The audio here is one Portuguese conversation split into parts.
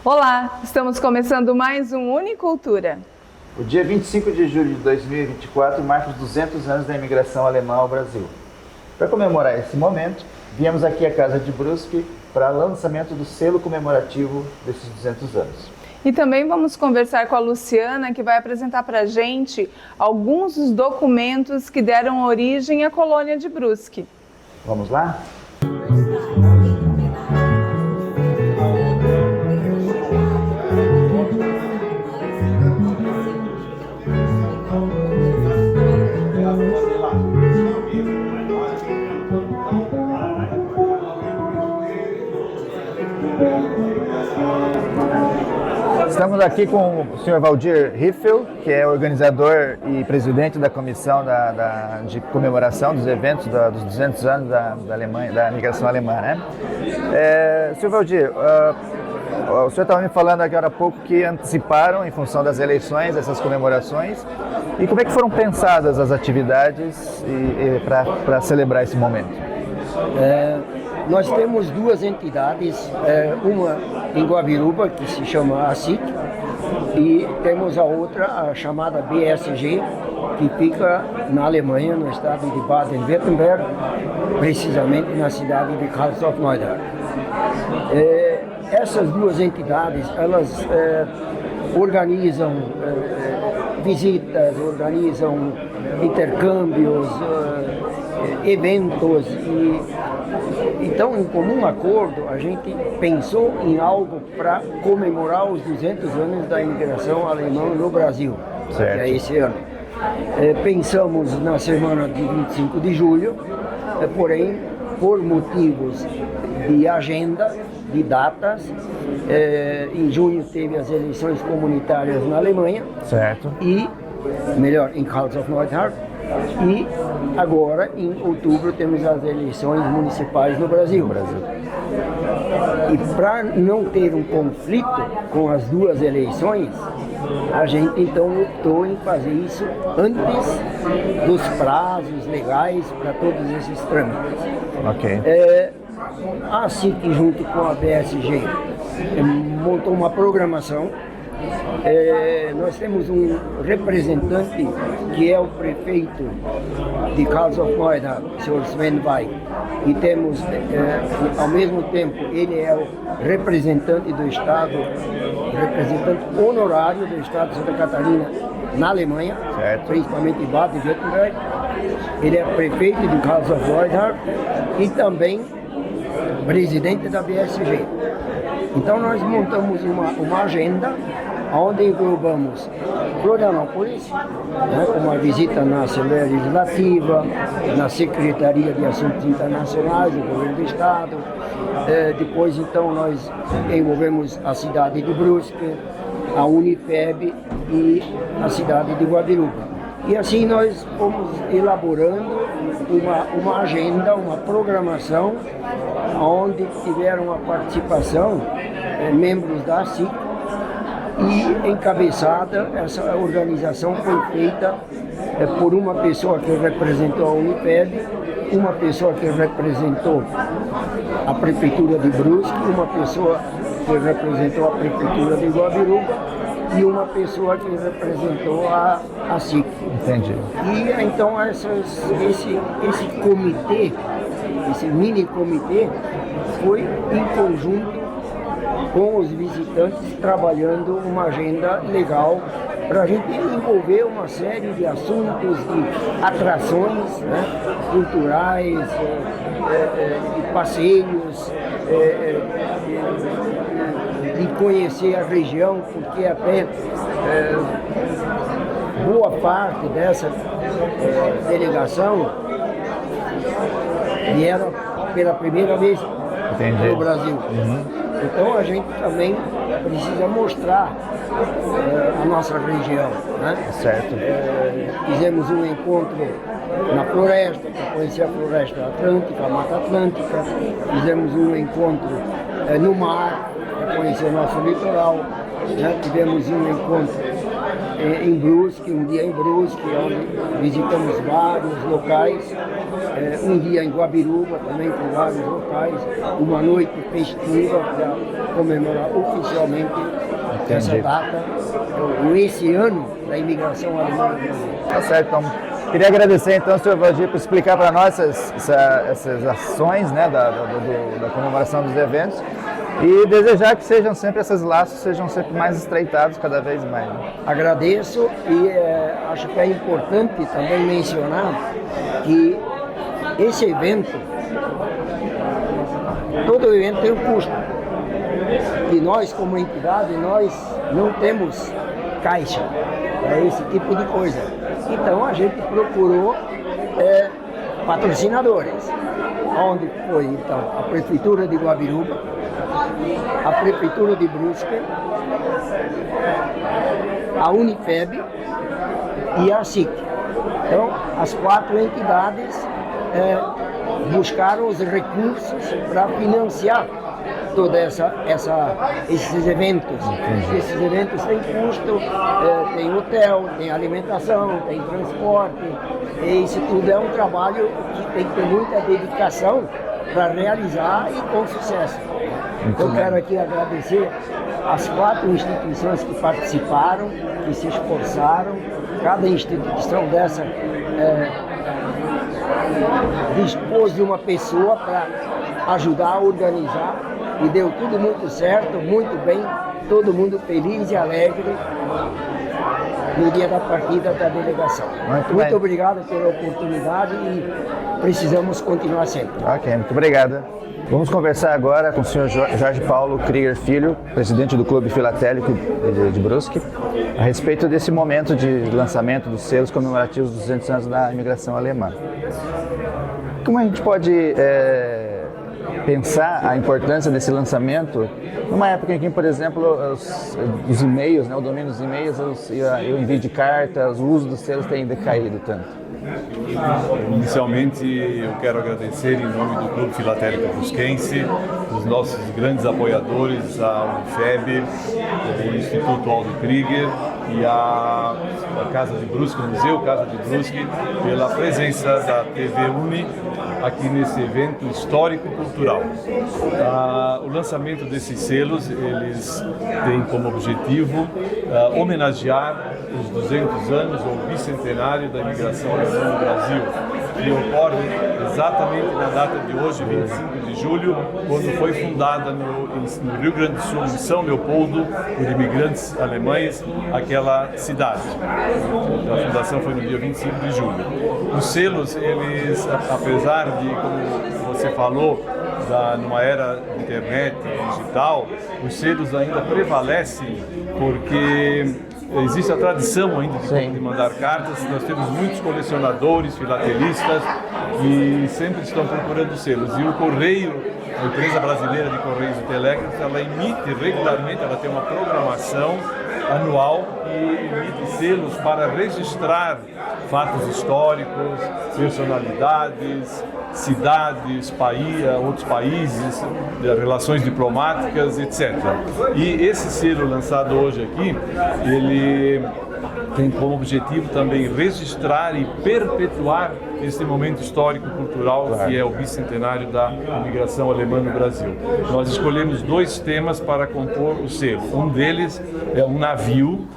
Olá, estamos começando mais um Unicultura. O dia 25 de julho de 2024 marca os 200 anos da imigração alemã ao Brasil. Para comemorar esse momento, viemos aqui à Casa de Brusque para o lançamento do selo comemorativo desses 200 anos. E também vamos conversar com a Luciana, que vai apresentar para a gente alguns dos documentos que deram origem à colônia de Brusque. Vamos lá? Estamos aqui com o Sr. Valdir Riffel, que é organizador e presidente da comissão de comemoração dos eventos dos 200 anos da imigração alemã, né? Sr. Valdir, o senhor estava me falando agora há pouco que anteciparam, em função das eleições, essas comemorações. E como é que foram pensadas as atividades para celebrar esse momento? Nós temos duas entidades, uma em Guabiruba, que se chama ASIC, e temos a outra, a chamada BSG, que fica na Alemanha, no estado de Baden-Württemberg, precisamente na cidade de Karlsruhe-Neustadt. Essas duas entidades, elas organizam visitas, organizam intercâmbios, eventos e então, em comum acordo, a gente pensou em algo para comemorar os 200 anos da imigração alemã no Brasil, certo. Que é esse ano. Pensamos na semana de 25 de julho, porém, por motivos de agenda, de datas, em junho teve as eleições comunitárias na Alemanha, certo. E, melhor, em Karlsruhe-Neustadt, e agora, em outubro, temos as eleições municipais no Brasil. E para não ter um conflito com as duas eleições, a gente então optou em fazer isso antes dos prazos legais para todos esses trâmites. Ok. A SIC, junto com a BSG, montou uma programação. Nós temos um representante que é o prefeito de Karlsruhe-Neustadt, o Sr. Sven Weig, e temos, ao mesmo tempo, ele é o representante do Estado, representante honorário do Estado de Santa Catarina na Alemanha, certo. Principalmente em Baden-Württemberg. Ele é prefeito de Karlsruhe-Neustadt e também presidente da BSG. Então nós montamos uma agenda onde englobamos Florianópolis, com uma visita na Assembleia Legislativa, na Secretaria de Assuntos Internacionais do Governo do Estado. Depois, então, nós envolvemos a cidade de Brusque, a Unifeb e a cidade de Guabiruba. E assim nós fomos elaborando uma agenda, uma programação, onde tiveram a participação membros da ASIC, e encabeçada, essa organização foi feita por uma pessoa que representou a Unifeb, uma pessoa que representou a Prefeitura de Brusque, uma pessoa que representou a Prefeitura de Guabiruba e uma pessoa que representou a SIC. Entendi. E então esse comitê, esse mini comitê, foi em conjunto com os visitantes, trabalhando uma agenda legal para a gente envolver uma série de assuntos, de atrações, né, culturais, de passeios, de conhecer a região, porque até boa parte dessa delegação vieram pela primeira vez no Brasil. Uhum. Então a gente também precisa mostrar a nossa região, né? Certo. Fizemos um encontro na floresta, para conhecer a floresta atlântica, a Mata Atlântica. Fizemos um encontro no mar, para conhecer o nosso litoral. Tivemos um encontro em Brusque, um dia em Brusque, onde visitamos vários locais, um dia em Guabiruba, também com vários locais, uma noite festiva para comemorar oficialmente essa data, esse ano da imigração alemã no Brasil. Tá certo, então queria agradecer então, senhor Valdir, por explicar para nós essas ações, né, da comemoração dos eventos e desejar que esses laços sejam sempre mais estreitados cada vez mais. Né? Agradeço e acho que é importante também mencionar que esse evento, todo evento tem um custo. E nós, como entidade, nós não temos caixa para esse tipo de coisa. Então a gente procurou patrocinadores, onde foi então a Prefeitura de Guabiruba, a Prefeitura de Brusque, a Unifeb e a SIC. Então as 4 entidades buscaram os recursos para financiar toda esses eventos. Esses eventos têm custo, tem hotel, tem alimentação, tem transporte, e isso tudo é um trabalho que tem que ter muita dedicação para realizar e com sucesso. Eu quero aqui agradecer as 4 instituições que participaram, que se esforçaram, cada instituição dessa dispôs de uma pessoa para ajudar a organizar e deu tudo muito certo, muito bem, todo mundo feliz e alegre no dia da partida da delegação. Muito obrigado pela oportunidade e precisamos continuar sempre. Ok, muito obrigado. Vamos conversar agora com o senhor Jorge Paulo Krieger Filho, presidente do Clube Filatélico de Brusque, a respeito desse momento de lançamento dos selos comemorativos dos 200 anos da imigração alemã. Como a gente pode pensar a importância desse lançamento numa época em que, por exemplo, os e-mails, né, o domínio dos e-mails, o envio de cartas, o uso dos selos tem decaído tanto? Inicialmente, eu quero agradecer em nome do Clube Filatélico Brusquense, dos nossos grandes apoiadores, a Unifeb, o Instituto Aldo Krieger e a Casa de Brusque, o Museu Casa de Brusque, pela presença da TV Uni aqui nesse evento histórico-cultural. O lançamento desses selos, eles têm como objetivo homenagear os 200 anos ou bicentenário da imigração alemã no Brasil, que ocorre exatamente na data de hoje, 25 de julho, quando foi fundada no Rio Grande do Sul, em São Leopoldo, por imigrantes alemães, aquela cidade. A fundação foi no dia 25 de julho. Os selos, eles, apesar de, como você falou, numa era de internet digital, os selos ainda prevalecem porque existe a tradição ainda de mandar cartas. Nós temos muitos colecionadores, filatelistas que sempre estão procurando selos. E o Correio, a empresa brasileira de Correios e Telégrafos, ela emite regularmente, ela tem uma programação anual e emite selos para registrar fatos históricos, personalidades, cidades, outros países, relações diplomáticas, etc. E esse selo lançado hoje aqui, ele tem como objetivo também registrar e perpetuar esse momento histórico-cultural que é o bicentenário da imigração alemã no Brasil. Nós escolhemos 2 temas para compor o selo. Um deles é um navio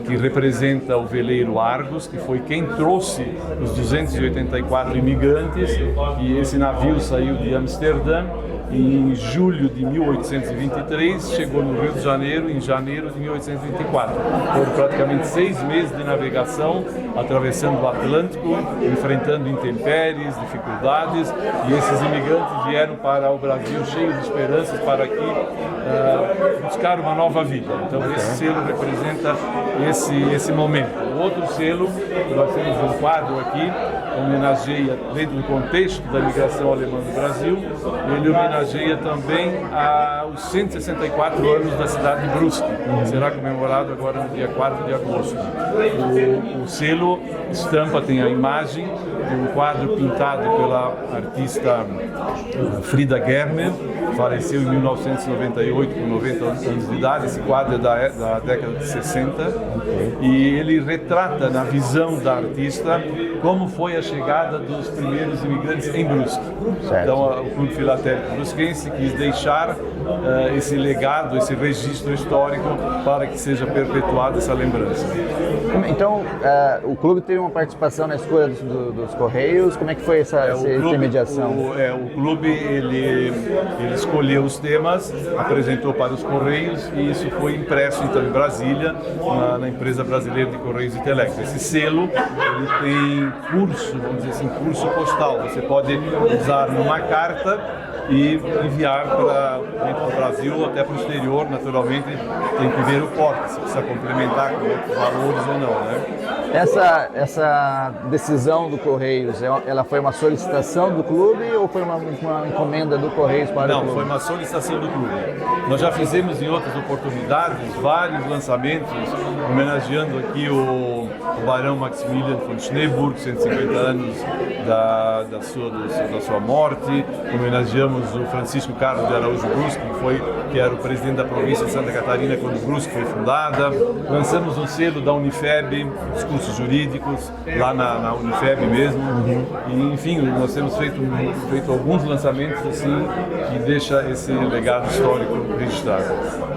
que representa o veleiro Argos, que foi quem trouxe os 284 imigrantes, e esse navio saiu de Amsterdã em julho de 1823, chegou no Rio de Janeiro em janeiro de 1824. Foram praticamente 6 meses de navegação, atravessando o Atlântico, enfrentando intempéries, dificuldades, e esses imigrantes vieram para o Brasil cheios de esperanças para aqui buscar uma nova vida. Então esse selo representa esse momento. O outro selo, nós temos um quadro aqui, homenageia, dentro do contexto da migração alemã no Brasil, ele homenageia também os 164 anos da cidade de Brusque, que será comemorado agora no dia 4 de agosto. O selo estampa tem a imagem de um quadro pintado pela artista Frida Germer, faleceu em 1998 com 90 anos de idade. Esse quadro é da década de 60 e ele retrata na visão da artista como foi a chegada dos primeiros imigrantes em Brusque. Certo. Então o Clube Filatélico Brusquense quis deixar esse legado, esse registro histórico para que seja perpetuada essa lembrança. Então, o clube teve uma participação na escolha dos Correios, como é que foi essa intermediação? O clube ele escolheu os temas, apresentou para os Correios e isso foi impresso então em Brasília, na empresa brasileira de Correios e Telecom. Esse selo ele tem curso, vamos dizer assim, curso postal. Você pode usar numa carta e enviar para dentro do Brasil ou até para o exterior. Naturalmente tem que ver o porte, se precisa complementar com outros valores ou não, né? Essa decisão do Correios, ela foi uma solicitação do clube ou foi uma encomenda do Correios para o clube? Não, foi uma solicitação do clube. Nós já fizemos em outras oportunidades vários lançamentos, homenageando aqui o Barão Maximilian von Schneeburg, 150 anos da sua morte. Homenageamos o Francisco Carlos de Araújo Brusque, que era o presidente da província de Santa Catarina quando Brusque foi fundada. Lançamos um selo da Unifeb, os cursos jurídicos, lá na Unifeb mesmo. E, enfim, nós temos feito alguns lançamentos assim, que deixa esse legado histórico registrado.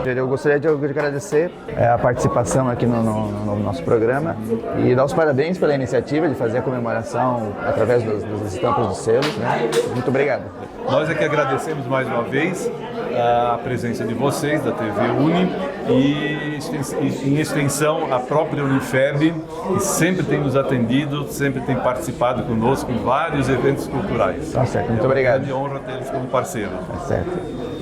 Eu gostaria de agradecer a participação aqui no nosso programa e dar os parabéns pela iniciativa de fazer a comemoração através das estampas dos selos, né? Muito obrigado. Nós é que agradecemos mais uma vez a presença de vocês, da TV Uni, e em extensão a própria Unifeb, que sempre tem nos atendido, sempre tem participado conosco em vários eventos culturais. Tá certo, muito obrigado. É uma grande honra tê-los como parceiro. Tá certo.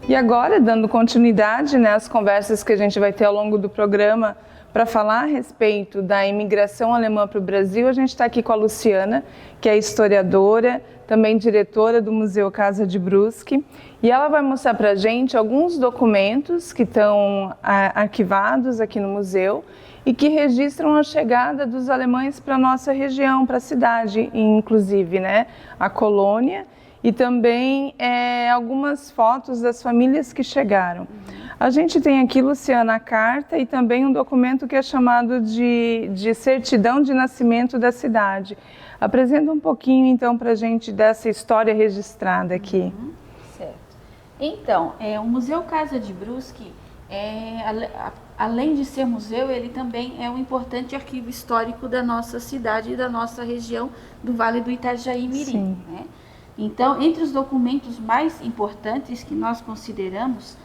E agora, dando continuidade, né, às conversas que a gente vai ter ao longo do programa para falar a respeito da imigração alemã para o Brasil, a gente está aqui com a Luciana, que é historiadora, também diretora do Museu Casa de Brusque, e ela vai mostrar para a gente alguns documentos que estão arquivados aqui no museu e que registram a chegada dos alemães para a nossa região, para a cidade, inclusive, né, a colônia, e também algumas fotos das famílias que chegaram. A gente tem aqui, Luciana, a carta e também um documento que é chamado de certidão de nascimento da cidade. Apresenta um pouquinho, então, para a gente dessa história registrada aqui. Certo. Então, o Museu Casa de Brusque, além de ser museu, ele também é um importante arquivo histórico da nossa cidade e da nossa região do Vale do Itajaí-Mirim, né? Então, entre os documentos mais importantes que nós consideramos,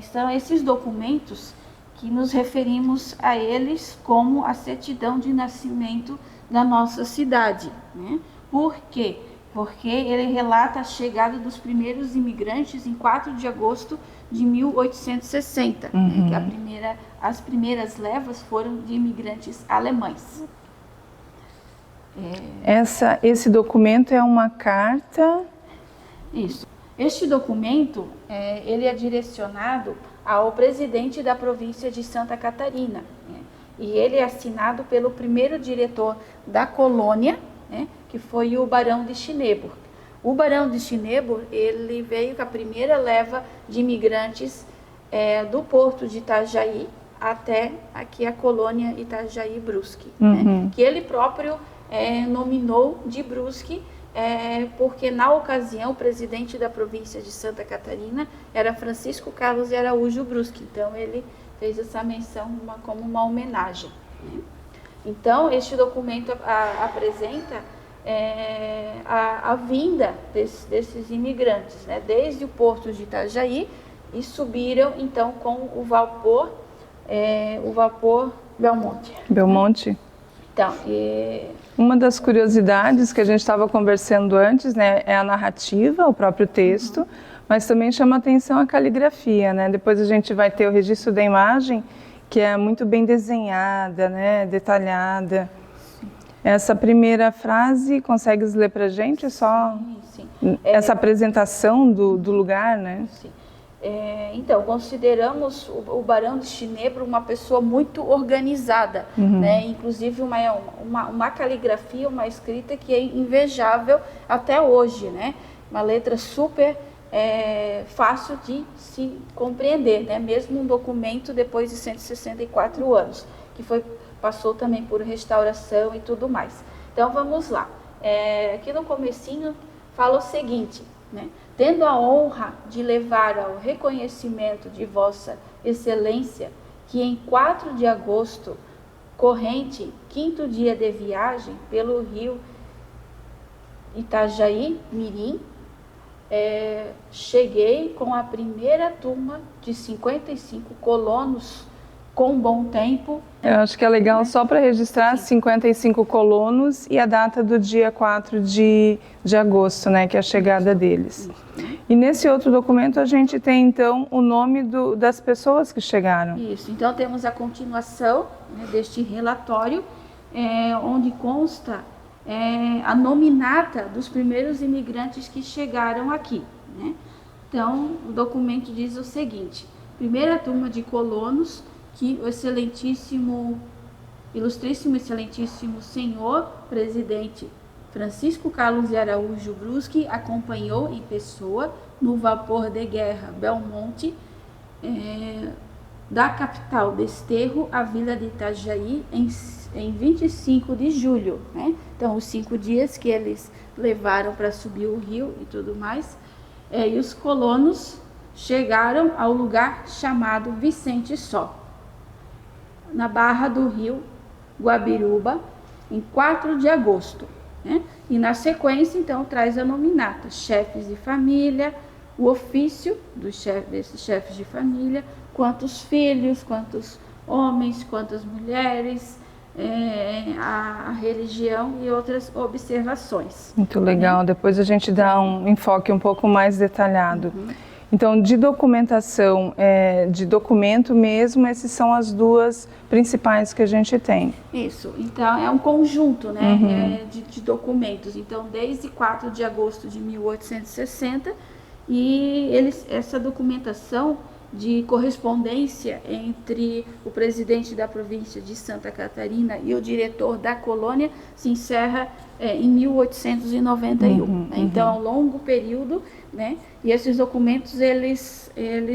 são esses documentos que nos referimos a eles como a certidão de nascimento da nossa cidade, né? Por quê? Porque ele relata a chegada dos primeiros imigrantes em 4 de agosto de 1860, né? Que as primeiras levas foram de imigrantes alemães. Esse documento é uma carta? Isso. Este documento, ele é direcionado ao presidente da província de Santa Catarina, né? E ele é assinado pelo primeiro diretor da colônia, né? Que foi o Barão de Schneeburg. O Barão de Schneeburg, ele veio com a primeira leva de imigrantes do porto de Itajaí até aqui a colônia Itajaí-Brusque, né? Que ele próprio nominou de Brusque, porque na ocasião o presidente da província de Santa Catarina era Francisco Carlos de Araújo Brusque, então ele fez essa menção como uma homenagem, né? Então este documento apresenta a vinda desses imigrantes, né, desde o porto de Itajaí, e subiram então com o vapor o vapor Belmonte. Belmonte? Então, uma das curiosidades que a gente estava conversando antes, né, é a narrativa, o próprio texto, mas também chama atenção a caligrafia, né? Depois a gente vai ter o registro da imagem, que é muito bem desenhada, né, detalhada. Essa primeira frase, consegues ler para a gente? Só sim. Essa apresentação do lugar, né? Sim. Então, consideramos o Barão de Chinebro uma pessoa muito organizada, né? Inclusive uma caligrafia, uma escrita que é invejável até hoje, né? Uma letra super fácil de se compreender, né? Mesmo um documento depois de 164 anos, que passou também por restauração e tudo mais. Então, vamos lá. Aqui no comecinho fala o seguinte, né? Tendo a honra de levar ao reconhecimento de Vossa Excelência, que em 4 de agosto, corrente, 5º dia de viagem pelo rio Itajaí, Mirim, cheguei com a primeira turma de 55 colonos com bom tempo. Eu acho que é legal só para registrar 55 colonos e a data do dia 4 de agosto, né, que é a chegada deles. E nesse outro documento a gente tem então o nome das pessoas que chegaram. Isso, então temos a continuação, né, deste relatório, onde consta a nominata dos primeiros imigrantes que chegaram aqui, né? Então o documento diz o seguinte: primeira turma de colonos que o ilustríssimo excelentíssimo senhor presidente Francisco Carlos de Araújo Brusque acompanhou em pessoa no vapor de guerra Belmonte, da capital Desterro à vila de Itajaí em 25 de julho, né? Então, os 5 dias que eles levaram para subir o rio e tudo mais, e os colonos chegaram ao lugar chamado Vicente Só, na barra do rio Guabiruba, em 4 de agosto. Né? E na sequência, então, traz a nominata, chefes de família, o ofício desses chefes de família, quantos filhos, quantos homens, quantas mulheres, a religião e outras observações. Muito legal, depois a gente dá um enfoque um pouco mais detalhado. Então, de documentação, de documento mesmo, essas são as duas principais que a gente tem. Isso, então é um conjunto, né, de documentos. Então, desde 4 de agosto de 1860, e essa documentação de correspondência entre o presidente da província de Santa Catarina e o diretor da colônia se encerra em 1891. Então, é um longo período, né? E esses documentos eles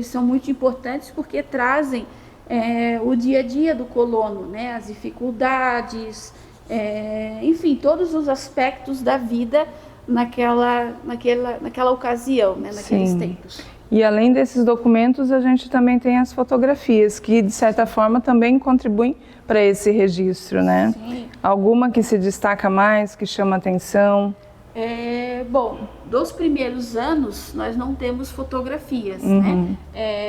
são muito importantes porque trazem o dia a dia do colono, né? As dificuldades, enfim, todos os aspectos da vida naquela ocasião, né? Naqueles tempos. E além desses documentos, a gente também tem as fotografias, que de certa forma também contribuem para esse registro, né? Sim. Alguma que se destaca mais, que chama atenção? Bom, dos primeiros anos nós não temos fotografias, né?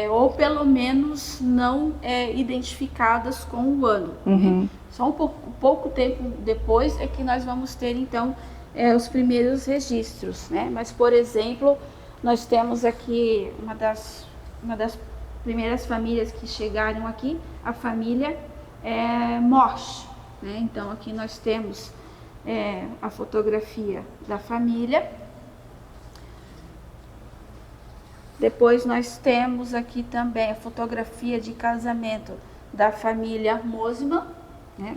Ou pelo menos não identificadas com o ano. Né? Só pouco tempo depois é que nós vamos ter então os primeiros registros, né? Mas, por exemplo, nós temos aqui uma das primeiras famílias que chegaram aqui, a família Morsch, né? Então aqui nós temos a fotografia da família. Depois nós temos aqui também a fotografia de casamento da família Mosman, né?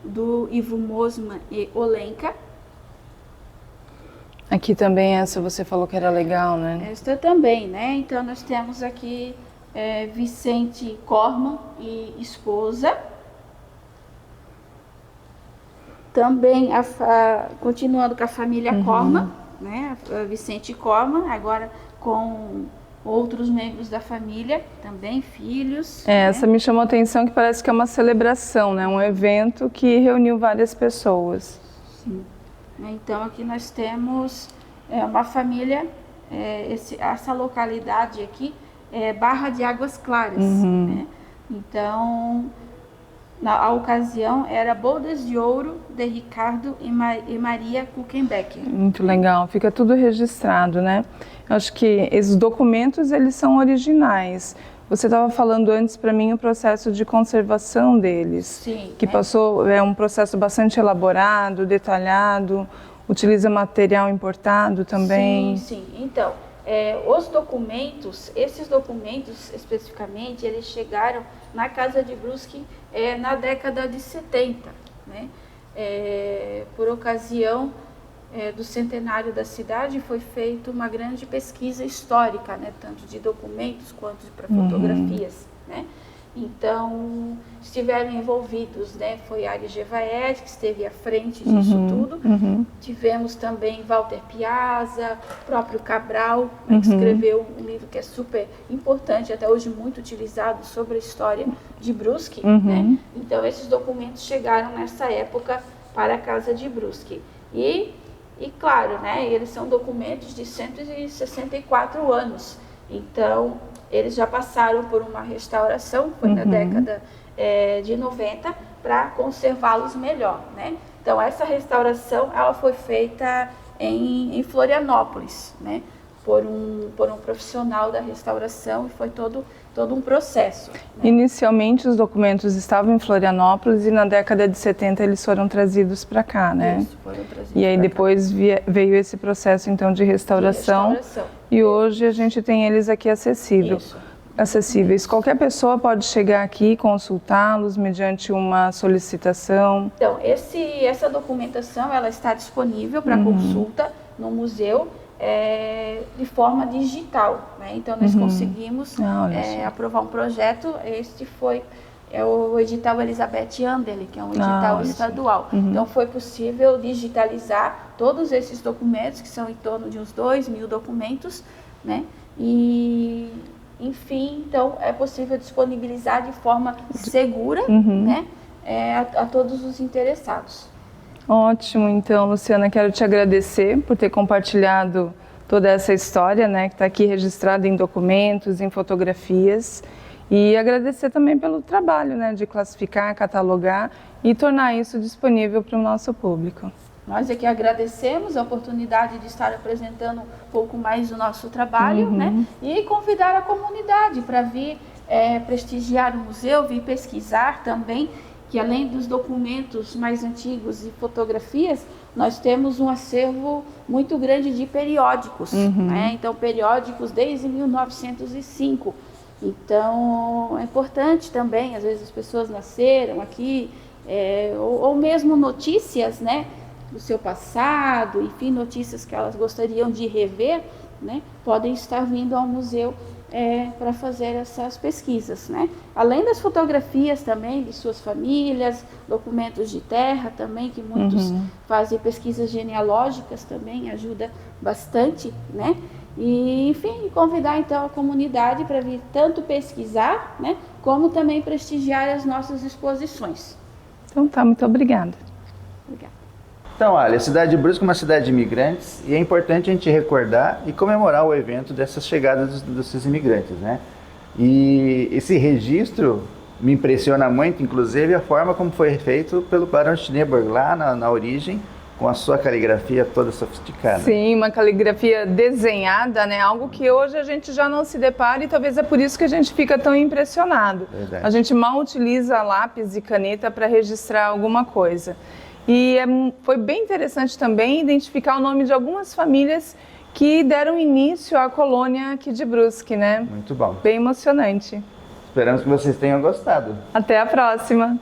Do Ivo Mosman e Olenka. Aqui também essa você falou que era legal, né? Esta também, né? Então nós temos aqui Vicente Corman e esposa. Também, continuando com a família Corman, né? Vicente Corman, agora com outros membros da família, também filhos. Né? Essa me chamou a atenção, que parece que é uma celebração, né? Um evento que reuniu várias pessoas. Sim. Então aqui nós temos uma família, essa localidade aqui é Barra de Águas Claras, né? Então, a ocasião era Bodas de Ouro de Ricardo e Maria Kuchenbecker. Muito legal, fica tudo registrado, né? Eu acho que esses documentos, eles são originais. Você estava falando antes para mim o processo de conservação deles. Sim. Que passou, é um processo bastante elaborado, detalhado, utiliza material importado também. Sim. Então, esses documentos especificamente, eles chegaram na Casa de Brusque na década de 70, né? Por ocasião do centenário da cidade, foi feita uma grande pesquisa histórica, né? Tanto de documentos quanto para fotografias, né? Então, estiveram envolvidos, né? Foi Aires Gevaert, que esteve à frente disso tudo. Tivemos também Walter Piazza, próprio Cabral, né, que escreveu um livro que é super importante, até hoje muito utilizado, sobre a história de Brusque. Né? Então, esses documentos chegaram nessa época para a Casa de Brusque. E claro, né, eles são documentos de 164 anos. Então, eles já passaram por uma restauração, foi na década de 90, para conservá-los melhor, né? Então, essa restauração, ela foi feita em Florianópolis, né? Por um profissional da restauração, e foi todo um processo. Né? Inicialmente, os documentos estavam em Florianópolis e na década de 70 eles foram trazidos para cá, né? Isso, foram trazidos. E aí depois veio esse processo, então, de restauração. E hoje a gente tem eles aqui acessíveis. Qualquer pessoa pode chegar aqui e consultá-los mediante uma solicitação. Então, essa documentação, ela está disponível para consulta no museu de forma digital, né? Então, nós conseguimos aprovar um projeto. Este foi o edital Elizabeth Anderle, que é um edital estadual. Então, foi possível digitalizar todos esses documentos, que são em torno de uns 2.000 documentos, né? E, enfim, então, é possível disponibilizar de forma segura, né? A todos os interessados. Ótimo, então, Luciana, quero te agradecer por ter compartilhado toda essa história, né, que está aqui registrada em documentos, em fotografias, e agradecer também pelo trabalho, né, de classificar, catalogar e tornar isso disponível para o nosso público. Nós aqui agradecemos a oportunidade de estar apresentando um pouco mais do nosso trabalho, né, e convidar a comunidade para vir prestigiar o museu, vir pesquisar também, que além dos documentos mais antigos e fotografias, nós temos um acervo muito grande de periódicos, né? Então, periódicos desde 1905. Então, é importante também, às vezes as pessoas nasceram aqui, ou mesmo notícias, né, do seu passado, enfim, notícias que elas gostariam de rever, né, podem estar vindo ao museu para fazer essas pesquisas, né? Além das fotografias também de suas famílias, documentos de terra também, que muitos fazem pesquisas genealógicas também, ajuda bastante, né? E, enfim, convidar então a comunidade para vir tanto pesquisar, né, como também prestigiar as nossas exposições. Então tá, muito obrigada. Obrigada. Então, olha, a cidade de Brusque é uma cidade de imigrantes e é importante a gente recordar e comemorar o evento dessa chegada desses imigrantes, né? E esse registro me impressiona muito, inclusive, a forma como foi feito pelo Barão Schneeberg lá na origem, com a sua caligrafia toda sofisticada. Sim, uma caligrafia desenhada, né? Algo que hoje a gente já não se depara e talvez é por isso que a gente fica tão impressionado. Verdade. A gente mal utiliza lápis e caneta para registrar alguma coisa. E foi bem interessante também identificar o nome de algumas famílias que deram início à colônia aqui de Brusque, né? Muito bom. Bem emocionante. Esperamos que vocês tenham gostado. Até a próxima!